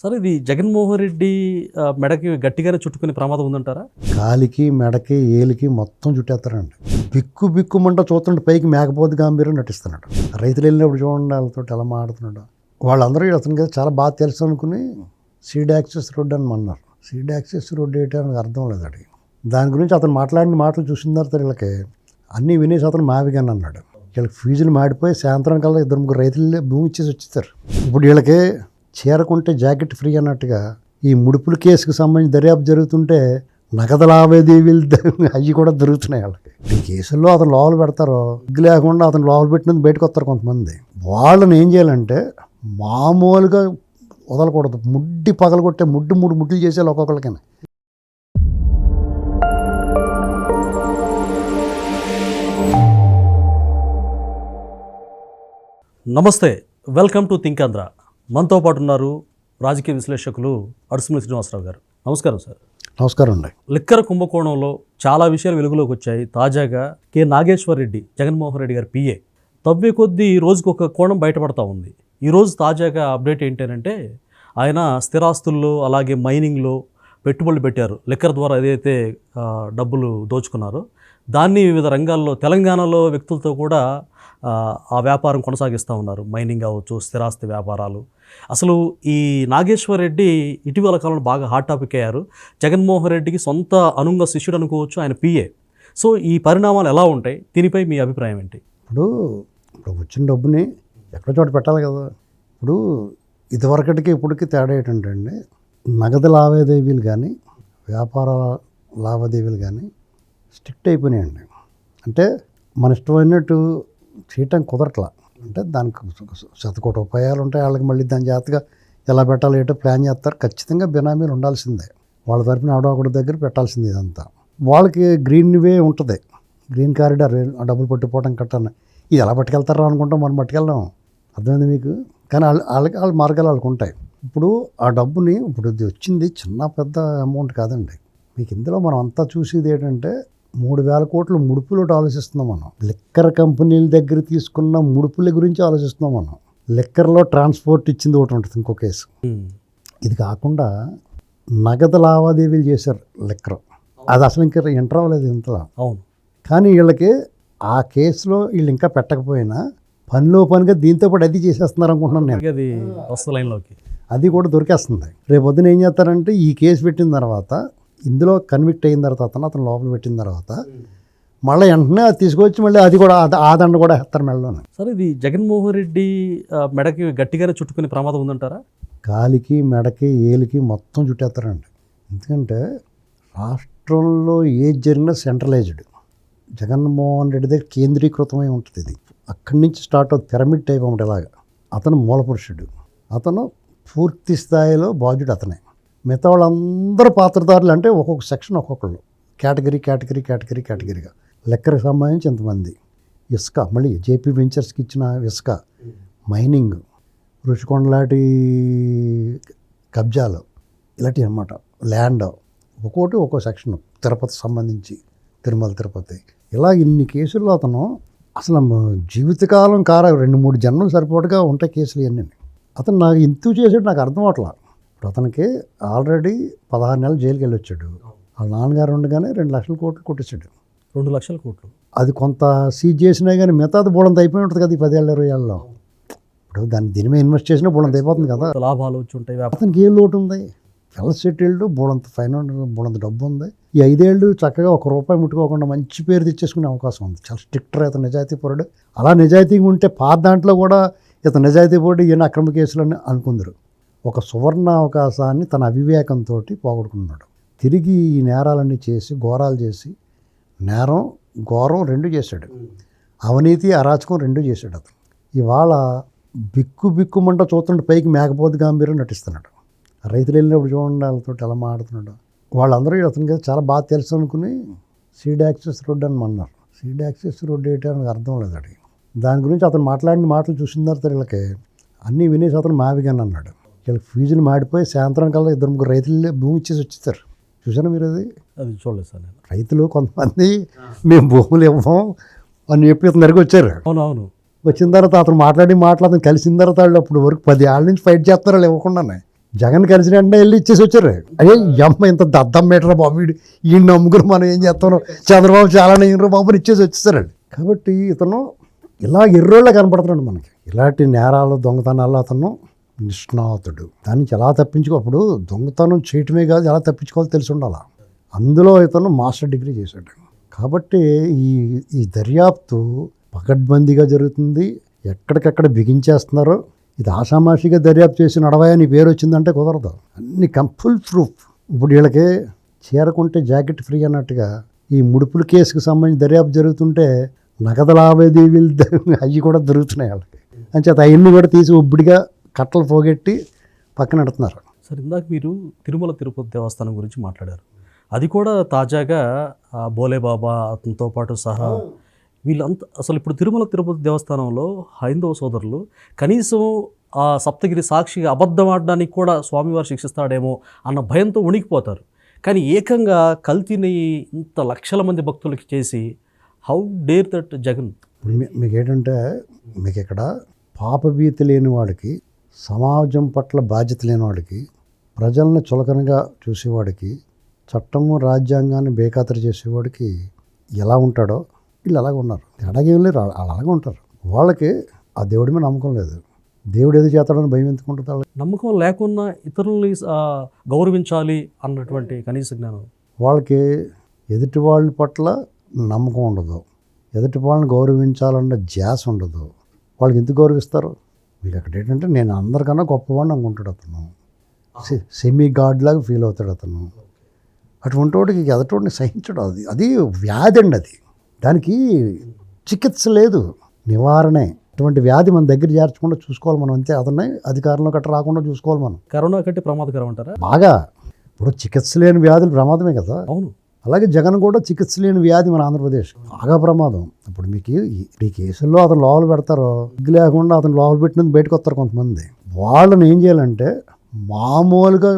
Sir ఇది జగన్మోహన్ రెడ్డి మెడకి గట్టిగానే చుట్టుకునే ప్రమాదం ఉందంటారా? కాలికి మెడకి ఏలికి మొత్తం చుట్టేస్తారండి. బిక్కు బిక్కుమంట చూస్తుంటే పైకి మేకపోతే గాంభీర్యం నటిస్తున్నాడు. రైతులు వెళ్ళినప్పుడు చూడండి వాళ్ళతో ఎలా మాడుతున్నాడు. వాళ్ళందరూ అతనికి చాలా బాగా తెలుసు అనుకుని సీడ్ యాక్సెస్ రోడ్ అని అన్నారు. సీడ్ యాక్సెస్ రోడ్ ఏంటని అర్థం లేదు అడిగి. దాని గురించి అతను మాట్లాడిన మాటలు చూసిన తర్వాత వీళ్ళకి అన్నీ వినేసి అతను మావిగాని అన్నాడు. వీళ్ళకి ఫీజులు మాడిపోయి సాయంత్రం కల్లా 2-3 రైతులు భూమి ఇచ్చేసి వచ్చేస్తారు. ఇప్పుడు వీళ్ళకి చీరకుంటే జాకెట్ ఫ్రీ అన్నట్టుగా ఈ ముడుపుల కేసుకు సంబంధించి దర్యాప్తు జరుగుతుంటే నగదు లావాదేవీలు అవి కూడా దొరుకుతున్నాయి వాళ్ళకి. ఈ కేసుల్లో అతను లోపల పెడతారో సిగ్గు లేకుండా అతను లోపల పెట్టినందుకు బయటకు వస్తారు కొంతమంది. వాళ్ళని ఏం చేయాలంటే మామూలుగా వదలకూడదు. ముడ్డి పగలగొట్టే మూడు ముడ్లు చేసేయాలి ఒక్కొక్కరికైనా. నమస్తే, వెల్కమ్ టు థింక్ ఆంధ్ర. మనతో పాటు ఉన్నారు రాజకీయ విశ్లేషకులు అడుసుమల్లి శ్రీనివాసరావు గారు. నమస్కారం సార్. నమస్కారం అండి. లిక్కర్ కుంభకోణంలో చాలా విషయాలు వెలుగులోకి వచ్చాయి. తాజాగా కె నాగేశ్వర్ రెడ్డి, జగన్మోహన్ రెడ్డి గారి పిఏ, తవ్వే కొద్దీ రోజుకు ఒక కోణం బయటపడతా ఉంది. ఈరోజు తాజాగా అప్డేట్ ఏంటంటే ఆయన స్థిరాస్తుల్లో అలాగే మైనింగ్లో పెట్టుబడులు పెట్టారు. లిక్కర్ ద్వారా ఏదైతే డబ్బులు దోచుకున్నారో దాన్ని వివిధ రంగాల్లో తెలంగాణలో వ్యక్తులతో కూడా ఆ వ్యాపారం కొనసాగిస్తూ ఉన్నారు. మైనింగ్ అవ్వచ్చు, స్థిరాస్తి వ్యాపారాలు. అసలు ఈ నాగేశ్వర్ రెడ్డి ఇటీవల కాలంలో బాగా హాట్ టాపిక్ అయ్యారు. జగన్మోహన్ రెడ్డికి సొంత అనుంగ శిష్యుడు అనుకోవచ్చు, ఆయన పిఏ. సో ఈ పరిణామాలు ఎలా ఉంటాయి, దీనిపై మీ అభిప్రాయం ఏంటి? ఇప్పుడు వచ్చిన డబ్బుని ఎక్కడో చోట పెట్టాలి కదా. ఇప్పుడు ఇదివరకటికి ఇప్పటికి తేడా ఏంటంటే అండి, నగదు లావాదేవీలు కానీ వ్యాపార లావాదేవీలు కానీ స్ట్రిక్ట్ అయిపోయినాయండి. అంటే మన ఇష్టమైనట్టు చేయటం కుదరట్లా. అంటే దానికి 100 కోట్ల రూపాయలు ఉంటాయి వాళ్ళకి. మళ్ళీ దాని జాగ్రత్తగా ఎలా పెట్టాలి ఏంటో ప్లాన్ చేస్తారు. ఖచ్చితంగా బినామీలు ఉండాల్సిందే. వాళ్ళ తరఫున ఆడొకటి దగ్గర పెట్టాల్సింది. ఇదంతా వాళ్ళకి గ్రీన్ వే ఉంటుంది, గ్రీన్ కారిడార్. ఆ డబ్బులు పట్టుకుపోవడం కట్టాను. ఇది ఎలా పట్టుకెళ్తారా అనుకుంటాం, మనం పట్టుకెళ్దాం. అర్థమైంది మీకు? కానీ వాళ్ళ మార్గాలు వాళ్ళకు ఉంటాయి. ఇప్పుడు ఆ డబ్బుని ఇప్పుడు ఇది వచ్చింది చిన్న పెద్ద అమౌంట్ కాదండి. మీకు ఇందులో మనం అంతా చూసేది ఏంటంటే 3,000 కోట్లు ముడుపులు ఆలోచిస్తున్నాం మనం. లిక్కర్ కంపెనీల దగ్గర తీసుకున్న ముడుపుల గురించి ఆలోచిస్తున్నాం మనం. లిక్కర్లో ట్రాన్స్పోర్ట్ ఇచ్చింది ఒకటి ఉంటుంది, ఇంకో కేసు. ఇది కాకుండా నగదు లావాదేవీలు చేశారు లిక్కర్. అది అసలు ఇంకా ఎంటర్ అవ్వలేదు ఇంతలో. అవును. కానీ వీళ్ళకి ఆ కేసులో వీళ్ళు ఇంకా పెట్టకపోయినా పనిలో పనిగా దీంతో పాటు అది చేసేస్తున్నారు అనుకుంటున్నాను నేను. అది వస్తుంది లైన్లోకి, అది కూడా దొరికేస్తుంది. రేపు పొద్దున ఏం చేస్తారంటే ఈ కేసు పెట్టిన తర్వాత, ఇందులో కన్విక్ట్ అయిన తర్వాత అతను లోపల పెట్టిన తర్వాత మళ్ళీ వెంటనే అది తీసుకొచ్చి మళ్ళీ అది కూడా ఆ దండ కూడా వేస్తారు మెడలోనే. సరే, ఇది జగన్మోహన్ రెడ్డి మెడకి గట్టిగానే చుట్టుకునే ప్రమాదం ఉందంటారా? కాలికి మెడకి ఏలికి మొత్తం చుట్టేస్తారండి. ఎందుకంటే రాష్ట్రంలో ఏది జరిగినా సెంట్రలైజ్డ్. జగన్మోహన్ రెడ్డి దగ్గర కేంద్రీకృతమై ఉంటుంది. ఇది అక్కడి నుంచి స్టార్ట్ అవుతుంది. పిరమిడ్ టైప్ అన్నమాట. ఇలాగా అతను మూలపురుషుడు. అతను పూర్తి స్థాయిలో బాధ్యుడు అతనే. మిగతా వాళ్ళందరూ పాత్రధారులు. అంటే ఒక్కొక్క సెక్షన్ ఒక్కొక్కళ్ళు కేటగిరీగా. లెక్కరికి సంబంధించి ఇంతమంది. ఇసుక, మళ్ళీ జేపీ వెంచర్స్కి ఇచ్చిన ఇసుక, మైనింగ్, రుషికొండ లాంటి కబ్జాలు, ఇలాంటివి అన్నమాట. ల్యాండ్ ఒక్కో సెక్షన్. తిరుపతి సంబంధించి తిరుమల తిరుపతి, ఇలా ఇన్ని కేసుల్లో అతను అసలు జీవితకాలం 2-3 జన్మలు సరిపోటుగా ఉంటాయి కేసులు ఇవన్నీ. అతను నాకు ఇంతూ చేసాడు నాకు అర్థం అవట్లా. ఇప్పుడు అతనికి ఆల్రెడీ 16 నెలలు జైలుకి వెళ్ళి వచ్చాడు. వాళ్ళ నాన్నగారు ఉండగానే 2 లక్షల కోట్లు కొట్టేశాడు. 2 లక్షల కోట్లు. అది కొంత సీజ్ చేసినా కానీ మిగతాది బోళంత అయిపోయి ఉంటుంది కదా ఈ 10 ఏళ్ళ 20 ఏళ్ళలో. ఇప్పుడు దీని మీద ఇన్వెస్ట్ చేసినా బోళంత అయిపోతుంది కదా. లాభాలు వచ్చి ఉంటాయి. అతనికి ఏం లోటు ఉంది? వెల్ సెటిల్డ్, బోళంత బోళంత డబ్బు ఉంది. ఈ 5 ఏళ్ళు చక్కగా ₹1 ముట్టుకోకుండా మంచి పేరు తెచ్చేసుకునే అవకాశం ఉంది. చాలా స్ట్రిక్టర్ ఇతను, నిజాయితీ పరుడు. అలా నిజాయితీగా ఉంటే పాత దాంట్లో కూడా ఇతను నిజాయితీ పరుడు, ఈయన అక్రమ కేసులని అనుకుందరు. ఒక సువర్ణ అవకాశాన్ని తన అవివేకంతో పోగొట్టుకున్నాడు. తిరిగి ఈ నేరాలన్నీ చేసి, ఘోరాలు చేసి, నేరం ఘోరం 2 చేశాడు. అవినీతి అరాచకం 2 చేశాడు అతను. ఇవాళ బిక్కుమంట చూస్తుంటే పైకి మేకపోతే గాంభీర్యం నటిస్తున్నాడు. రైతులు వెళ్ళినప్పుడు చూడండి వాళ్ళతో ఎలా మాడుతున్నాడు. వాళ్ళందరూ అతనికి చాలా బాగా తెలుసు అనుకుని సీడ్ యాక్సెస్ రోడ్ అని అన్నారు. సీడ్ యాక్సెస్ రోడ్ ఏంటని అర్థం లేదు అడిగి. దాని గురించి అతను మాట్లాడిన మాటలు చూసిన తర్వాత వీళ్ళకి అన్నీ వినేసి అతను మావిగాని అన్నాడు. వీళ్ళకి ఫీజులు మాడిపోయి సాయంత్రం కల్లా 2-3 రైతులు భూమి ఇచ్చేసి వచ్చేస్తారు. చూసాను మీరు? అది చూడలేదు సార్ నేను. రైతులు కొంతమంది మేము భూములు ఇవ్వం అని చెప్పి ఇతని దగ్గరికి వచ్చారు. అవునవును. వచ్చిన తర్వాత అతను మాట్లాడి అతను కలిసిన తర్వాత వాళ్ళు అప్పుడు వరకు 10 ఏళ్ళ నుంచి ఫైట్ చేస్తారు వాళ్ళు ఇవ్వకుండానే. జగన్ కలిసిన వెంటనే వెళ్ళి ఇచ్చేసి వచ్చారు. అయ్యే ఈ అమ్మ ఇంత దద్దం మీటరా బాబు, ఈ నమ్ముకుని మనం ఏం చేస్తాం, చంద్రబాబు చాలా నెయ్యరు బాబుని ఇచ్చేసి వచ్చేసారండి. కాబట్టి ఇతను ఇలా ఎర్రోళ్ళ కనపడుతున్నాడు మనకి. ఇలాంటి నేరాలు దొంగతనాలు అతను నిష్ణాతుడు. దాని నుంచి ఎలా అప్పుడు దొంగతనం చేయటమే కాదు, ఎలా తప్పించుకోవాలో తెలిసి ఉండాలి. అందులో ఇతను మాస్టర్ డిగ్రీ చేశాడు. కాబట్టి ఈ దర్యాప్తు పకడ్బందీగా జరుగుతుంది. ఎక్కడికక్కడ బిగించేస్తున్నారు. ఇది ఆషామాషిగా దర్యాప్తు చేసి నడవాయా నీ పేరు వచ్చిందంటే కుదరదు. అన్ని ఫుల్ ప్రూఫ్. ఇప్పుడు వీళ్ళకి చీరకుంటే జాకెట్ ఫ్రీ అన్నట్టుగా ఈ ముడుపుల కేసుకు సంబంధించి దర్యాప్తు జరుగుతుంటే నగదు లావాదేవీలు అవి కూడా దొరుకుతున్నాయి వాళ్ళకి. అంచేత అవన్నీ కూడా తీసి ఒబ్బడిగా కట్టలు పోగొట్టి పక్కన పెడుతున్నారు. సార్, ఇందాక మీరు తిరుమల తిరుపతి దేవస్థానం గురించి మాట్లాడారు. అది కూడా తాజాగా బోలేబాబా అతనితో పాటు సహా వీళ్ళంతా అసలు ఇప్పుడు తిరుమల తిరుపతి దేవస్థానంలో హైందవ సోదరులు కనీసం ఆ సప్తగిరి సాక్షిగా అబద్ధం ఆడడానికి కూడా స్వామివారు శిక్షిస్తాడేమో అన్న భయంతో ఉణికిపోతారు. కానీ ఏకంగా కల్తీని ఇంత లక్షల మంది భక్తులకి చేసి హౌ డేర్ దట్ జగన్? మీకు ఏంటంటే, మీకు ఇక్కడ పాపభీతి లేని వాడికి, సమాజం పట్ల బాధ్యత లేని వాడికి, ప్రజలను చులకనగా చూసేవాడికి, చట్టము రాజ్యాంగాన్ని బేఖాతరు చేసేవాడికి ఎలా ఉంటాడో వీళ్ళు అలాగే ఉన్నారు. తేడాగేం లేరు, అలాగే ఉంటారు. వాళ్ళకి ఆ దేవుడి మీద నమ్మకం లేదు. దేవుడు ఏది చేస్తాడని భయం ఎందుకుంటుంది? నమ్మకం లేకున్నా ఇతరుల్ని గౌరవించాలి అన్నటువంటి కనీస జ్ఞానం వాళ్ళకి ఎదుటి వాళ్ళ పట్ల నమ్మకం ఉండదు. ఎదుటి వాళ్ళని గౌరవించాలన్న ధ్యాస ఉండదు. వాళ్ళకి ఎందుకు గౌరవిస్తారు? మీకు అక్కడ ఏంటంటే నేను అందరికన్నా గొప్పవాడిని అనుకుంటాడు అతను. సెమీ గాడ్ లాగా ఫీల్ అవుతాడు అతను. అటువంటి వాడికి ఎదటోడిని సహించడం అది వ్యాధి అండి. అది దానికి చికిత్స లేదు, నివారణే. అటువంటి వ్యాధి మన దగ్గర చేర్చకుండా చూసుకోవాలి మనం, అంతే. అతన్ని అధికారంలో గట్రా రాకుండా చూసుకోవాలి మనం. కరోనా కంటే ప్రమాదకరం అంటారా? బాగా. ఇప్పుడు చికిత్స లేని వ్యాధులు ప్రమాదమే కదా. అవును. అలాగే జగన్ కూడా చికిత్స లేని వ్యాధి మన ఆంధ్రప్రదేశ్ బాగా ప్రమాదం. ఇప్పుడు మీకు ఈ కేసుల్లో అతను లోపల పెడతారో, సిగ్గు లేకుండా అతను లోపల పెట్టినది బయటకు వస్తారు కొంతమంది. వాళ్ళని ఏం చేయాలంటే మామూలుగా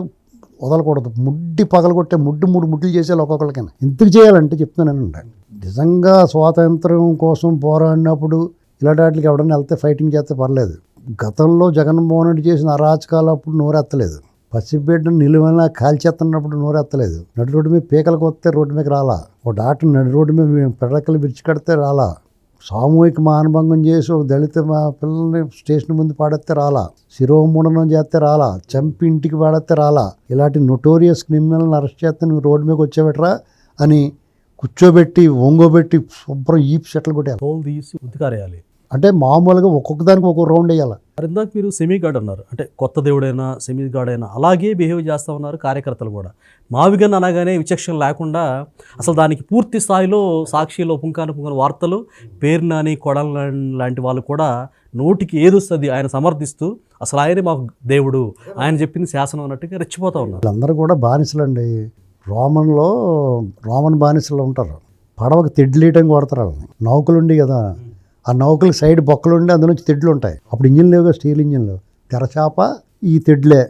వదలకూడదు. ముడ్డి పగలగొట్టే మూడు ముడ్లు చేసేయాలి ఒక్కొక్కరికైనా. ఎందుకు చేయాలంటే చెప్తున్నానండి, నిజంగా స్వాతంత్రం కోసం పోరాడినప్పుడు ఇలాంటి వాటికి ఎవడన్నా వెళ్తే ఫైటింగ్ చేస్తే పర్లేదు. గతంలో జగన్మోహన్ రెడ్డి చేసిన అరాచకాలు అప్పుడు నోరెత్తలేదు. పసిబిడ్డను నిలువైనా కాల్చేస్తున్నప్పుడు నోరెత్తలేదు. నడి రోడ్డు మీద పీకలకు వస్తే రోడ్డు మీద రాలా. ఓ డాక్టర్ నడి రోడ్డు మీద పిడకలు విరిచి కడితే రాలా. సామూహిక మానభంగం చేసి ఒక దళిత మా పిల్లల్ని స్టేషన్ ముందు పాడేస్తే రాలా. శిరోముండనం చేస్తే రాలా. చంపి ఇంటికి పాడేస్తే రాలా. ఇలాంటి నొటోరియస్ క్రిమినల్ని అరెస్ట్ చేస్తే నువ్వు రోడ్డు మీదకి వచ్చేబెట్టరా అని కూర్చోబెట్టి ఒంగోబెట్టి శుభ్రం ఈపు సెట్లు కొట్టాలి. తోలు తీసి ఉతికారేయాలి. అంటే మామూలుగా ఒక్కొక్క దానికి ఒక్కొక్క రౌండ్ వేయాలి. మరి ఇందాక మీరు సెమీ గార్డ్ అన్నారు, అంటే కొత్త దేవుడైనా సెమీ గార్డ్ అయినా అలాగే బిహేవ్ చేస్తూ ఉన్నారు కార్యకర్తలు కూడా. మావిగన్ అనగానే విచక్షణ లేకుండా అసలు దానికి పూర్తి స్థాయిలో సాక్షిలో పుంకాను వార్తలు, పేరు నాని కొడల లాంటి వాళ్ళు కూడా నోటికి ఏదొస్తుంది ఆయన సమర్థిస్తూ అసలు ఆయనే మాకు దేవుడు, ఆయన చెప్పింది శాసనం అన్నట్టుగా రెచ్చిపోతూ ఉన్నారు. వాళ్ళందరూ కూడా బానిసలు అండి. రోమన్ బానిసలు ఉంటారు. పడవకు తెడ్లేయటం కొడతారు వాళ్ళని. నౌకలు ఉండి కదా, ఆ నౌకలు సైడ్ బొక్కలు ఉండి అందులోంచి తెడ్లు ఉంటాయి. అప్పుడు ఇంజిన్ లేవుగా, స్టీల్ ఇంజిన్లు. తెరచాప ఈ తెడ్లే.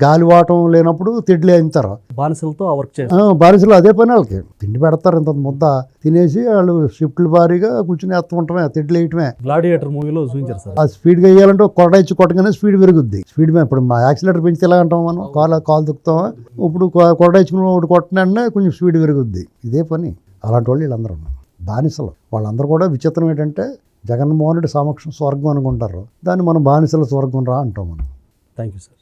గాలివాటం లేనప్పుడు తెడ్లే అంటారు. బానిసలతో వర్క్ చేస్తారు. బానిసలు అదే పని వాళ్ళకి. తిండి పెడతారు, ఇంత ముద్ద తినేసి వాళ్ళు షిఫ్ట్లు భారీగా కూర్చుని వేస్తుంటమే, తెడ్లు వేయటమే. గ్లాడియేటర్ మూవీలో చూపించారు సార్. ఆ స్పీడ్గా వేయాలంటే కొరడ ఇచ్చి కొట్టగానే స్పీడ్ పెరుగుద్ది. స్పీడ్ మీద ఇప్పుడు మా యాక్సిలేటర్ పెంచితే ఎలా అంటాం మనం, కాలు దుక్కుతామా. ఇప్పుడు కొరడ ఇచ్చుకుని ఒకటి కొట్టినా కొంచెం స్పీడ్ పెరుగుద్ది. ఇదే పని. అలాంటి వాళ్ళు వీళ్ళందరూ ఉన్నారు బానిసలు. వాళ్ళందరూ కూడా విచిత్రం ఏంటంటే జగన్మోహన్ రెడ్డి సమక్షం స్వర్గం అనుకుంటారు. దాన్ని మనం బానిసల స్వర్గం రా అంటాం మనం. Thank you sir.